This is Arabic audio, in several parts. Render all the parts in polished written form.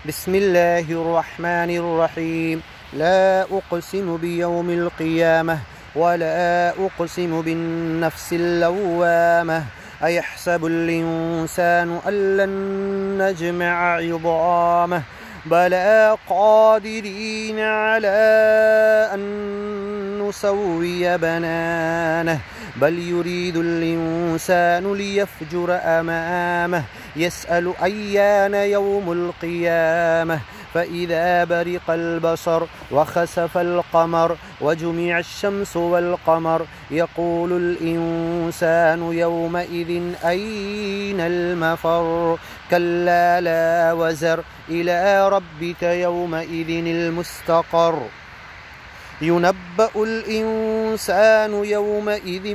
بسم الله الرحمن الرحيم. لا أقسم بيوم القيامة ولا أقسم بالنفس اللوامة. أيحسب الإنسان أن لن نجمع عظامه بلى قادرين على أن نسوي بنانه بل يريد الإنسان ليفجر أمامه يسأل أيان يوم القيامة فإذا برق البصر وخسف القمر وجمع الشمس والقمر يقول الإنسان يومئذ أين المفر كلا لا وزر إلى ربك يومئذ المستقر ينبأ الإنسان يومئذ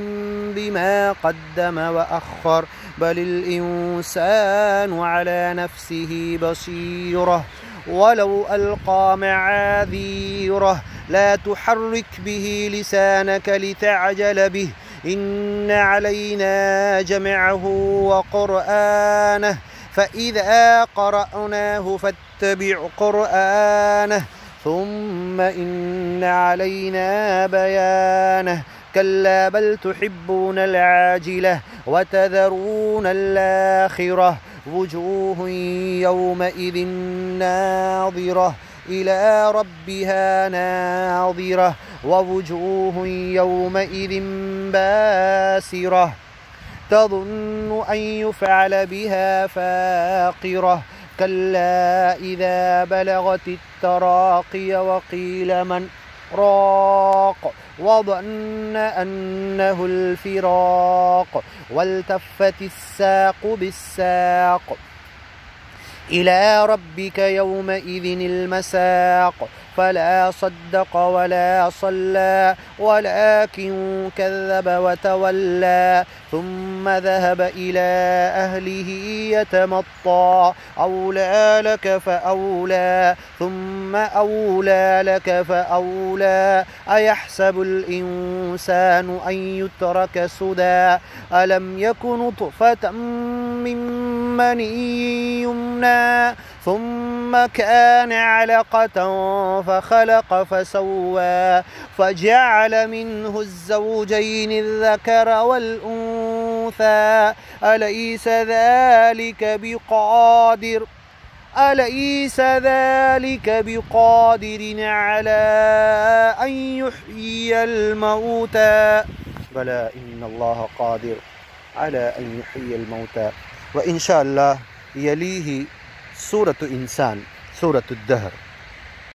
بما قدم وأخر بل الإنسان على نفسه بصيرة ولو ألقى معاذيره لا تحرك به لسانك لتعجل به إن علينا جمعه وقرآنه فإذا قرأناه فاتبع قرآنه ثم إن علينا بيانه كلا بل تحبون العاجلة وتذرون الآخرة وجوه يومئذ ناظرة إلى ربها ناظرة ووجوه يومئذ باسرة تظن أن يفعل بها فاقرة كلا إذا بلغت التراقي وقيل من راق وظن أنه الفراق والتفت الساق بالساق إلى ربك يومئذ المساق فلا صدق ولا صلى ولكن كذب وتولى ثم ذهب إلى أهله يتمطى أولى لك فأولى ثم أولى لك فأولى أيحسب الإنسان أن يترك سدى ألم يك نطفة من مني يمنى ثم كان علقة فخلق فسوى فجعل منه الزوجين الذكر والأنثى أليس ذلك بقادر على أن يحيي الموتى بلى إن الله قادر على أن يحيي الموتى. وإن شاء الله يليه سورة إنسان سورة الدهر.